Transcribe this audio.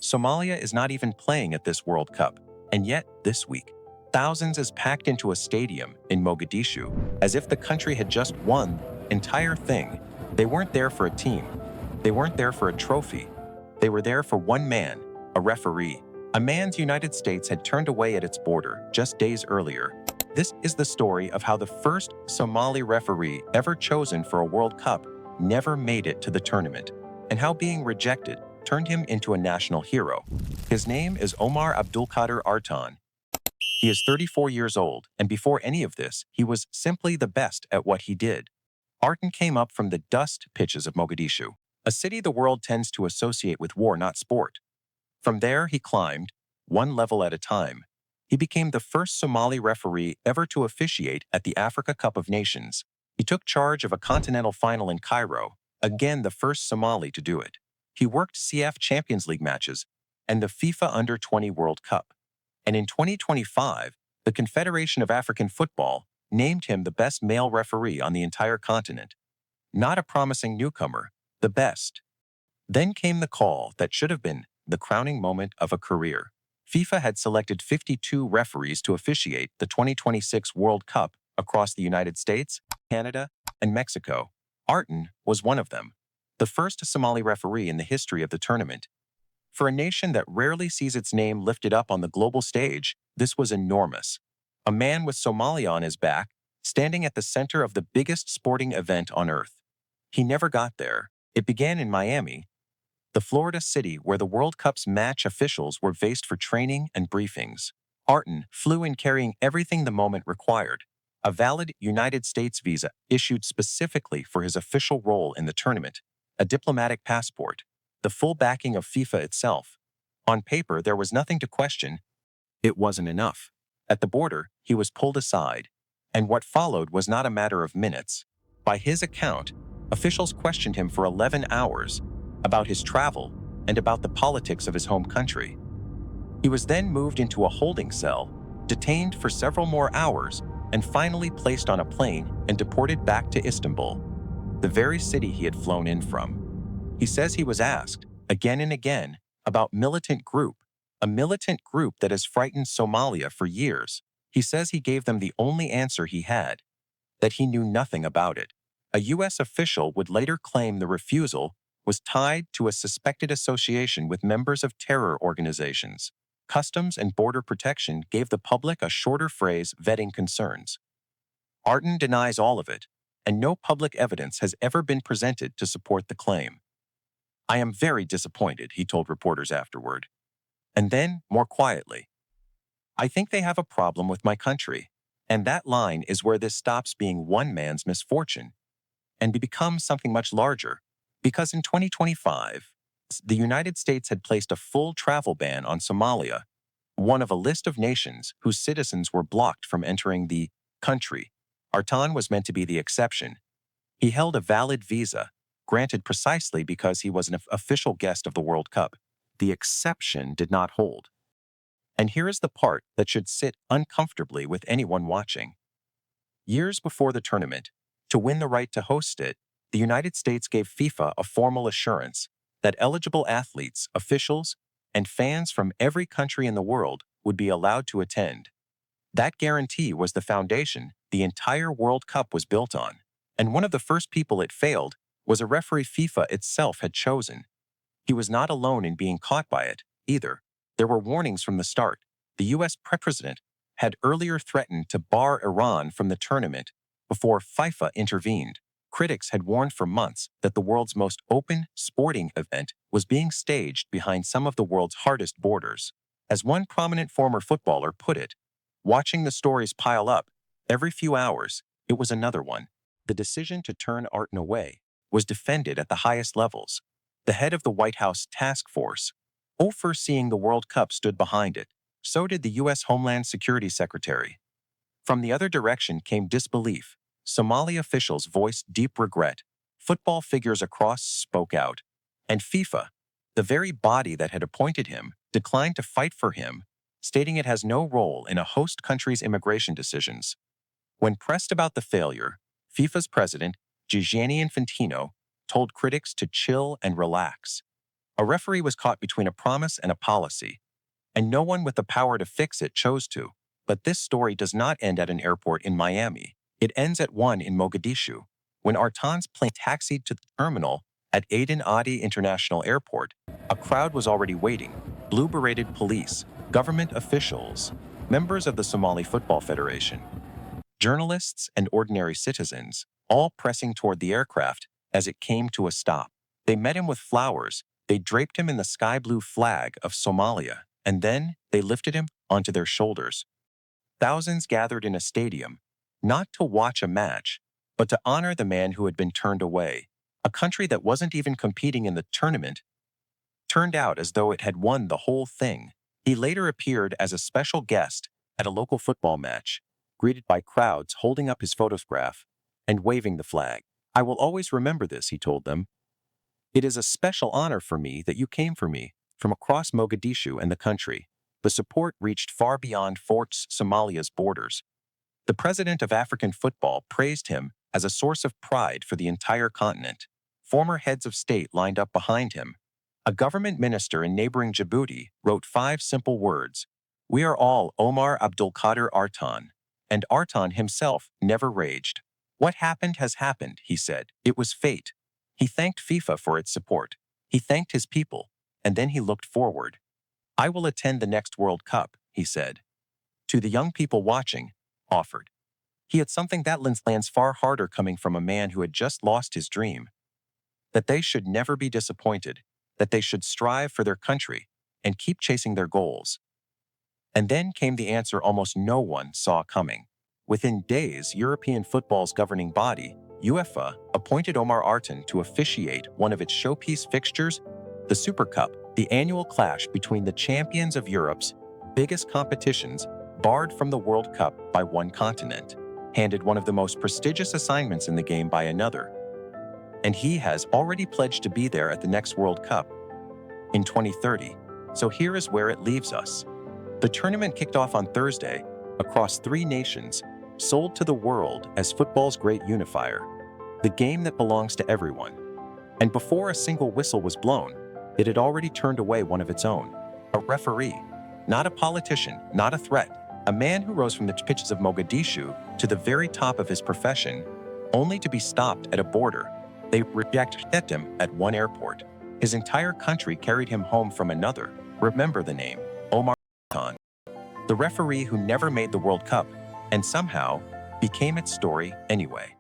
Somalia is not even playing at this World Cup, and yet, this week, thousands is packed into a stadium in Mogadishu as if the country had just won the entire thing. They weren't there for a team. They weren't there for a trophy. They were there for one man, a referee. A man the United States had turned away at its border just days earlier. This is the story of how the first Somali referee ever chosen for a World Cup never made it to the tournament, and how being rejected turned him into a national hero. His name is Omar Abdulkadir Artan. He is 34 years old, and before any of this, he was simply the best at what he did. Artan came up from the dust pitches of Mogadishu, a city the world tends to associate with war, not sport. From there, he climbed, one level at a time. He became the first Somali referee ever to officiate at the Africa Cup of Nations. He took charge of a continental final in Cairo, again the first Somali to do it. He worked CF Champions League matches and the FIFA Under-20 World Cup. And in 2025, the Confederation of African Football named him the best male referee on the entire continent. Not a promising newcomer, the best. Then came the call that should have been the crowning moment of a career. FIFA had selected 52 referees to officiate the 2026 World Cup across the United States, Canada, and Mexico. Artan was one of them, the first Somali referee in the history of the tournament. For a nation that rarely sees its name lifted up on the global stage, this was enormous. A man with Somalia on his back, standing at the center of the biggest sporting event on earth. He never got there. It began in Miami, the Florida city where the World Cup's match officials were based for training and briefings. Artan flew in carrying everything the moment required: a valid United States visa issued specifically for his official role in the tournament, a diplomatic passport, the full backing of FIFA itself. On paper, there was nothing to question. It wasn't enough. At the border, he was pulled aside, and what followed was not a matter of minutes. By his account, officials questioned him for 11 hours about his travel and about the politics of his home country. He was then moved into a holding cell, detained for several more hours, and finally placed on a plane and deported back to Istanbul, the very city he had flown in from. He says he was asked, again and again, about a militant group that has frightened Somalia for years. He says he gave them the only answer he had, that he knew nothing about it. A U.S. official would later claim the refusal was tied to a suspected association with members of terror organizations. Customs and Border Protection gave the public a shorter phrase vetting concerns. Artan denies all of it, and no public evidence has ever been presented to support the claim. "I am very disappointed," he told reporters afterward. And then, more quietly, "I think they have a problem with my country." And that line is where this stops being one man's misfortune and becomes something much larger. Because in 2025, the United States had placed a full travel ban on Somalia, one of a list of nations whose citizens were blocked from entering the country. Artan was meant to be the exception. He held a valid visa, granted precisely because he was an official guest of the World Cup. The exception did not hold. And here is the part that should sit uncomfortably with anyone watching. Years before the tournament, to win the right to host it, the United States gave FIFA a formal assurance that eligible athletes, officials, and fans from every country in the world would be allowed to attend. That guarantee was the foundation the entire World Cup was built on, and one of the first people it failed was a referee FIFA itself had chosen. He was not alone in being caught by it, either. There were warnings from the start. The U.S. president had earlier threatened to bar Iran from the tournament before FIFA intervened. Critics had warned for months that the world's most open sporting event was being staged behind some of the world's hardest borders. As one prominent former footballer put it, watching the stories pile up, every few hours, it was another one. The decision to turn Artan away was defended at the highest levels. The head of the White House task force, overseeing the World Cup, stood behind it. So did the U.S. Homeland Security Secretary. From the other direction came disbelief. Somali officials voiced deep regret. Football figures across spoke out. And FIFA, the very body that had appointed him, declined to fight for him, stating it has no role in a host country's immigration decisions. When pressed about the failure, FIFA's president, Gianni Infantino, told critics to chill and relax. A referee was caught between a promise and a policy, and no one with the power to fix it chose to. But this story does not end at an airport in Miami. It ends at one in Mogadishu. When Artan's plane taxied to the terminal at Aden Adi International Airport, a crowd was already waiting. Blue-berated police, government officials, members of the Somali Football Federation, journalists, and ordinary citizens, all pressing toward the aircraft as it came to a stop. They met him with flowers, they draped him in the sky blue flag of Somalia, and then they lifted him onto their shoulders. Thousands gathered in a stadium, not to watch a match, but to honor the man who had been turned away. A country that wasn't even competing in the tournament turned out as though it had won the whole thing. He later appeared as a special guest at a local football match, greeted by crowds holding up his photograph and waving the flag. "I will always remember this," he told them. "It is a special honor for me that you came for me from across Mogadishu and the country." The support reached far beyond Fort Somalia's borders. The president of African football praised him as a source of pride for the entire continent. Former heads of state lined up behind him. A government minister in neighboring Djibouti wrote 5 simple words: "We are all Omar Abdulkadir Artan." And Artan himself never raged. "What happened has happened," he said. "It was fate." He thanked FIFA for its support. He thanked his people, and then he looked forward. "I will attend the next World Cup," he said. To the young people watching, offered. He had something that lands far harder coming from a man who had just lost his dream. That they should never be disappointed, that they should strive for their country and keep chasing their goals. And then came the answer almost no one saw coming. Within days, European football's governing body, UEFA, appointed Omar Artan to officiate one of its showpiece fixtures, the Super Cup, the annual clash between the champions of Europe's biggest competitions, barred from the World Cup by one continent, handed one of the most prestigious assignments in the game by another. And he has already pledged to be there at the next World Cup in 2030. So here is where it leaves us. The tournament kicked off on Thursday across 3 nations, sold to the world as football's great unifier, the game that belongs to everyone. And before a single whistle was blown, it had already turned away one of its own, a referee, not a politician, not a threat, a man who rose from the pitches of Mogadishu to the very top of his profession, only to be stopped at a border. They rejected him at one airport. His entire country carried him home from another. Remember the name, Omar Abdulkadir, the referee who never made the World Cup and somehow became its story anyway.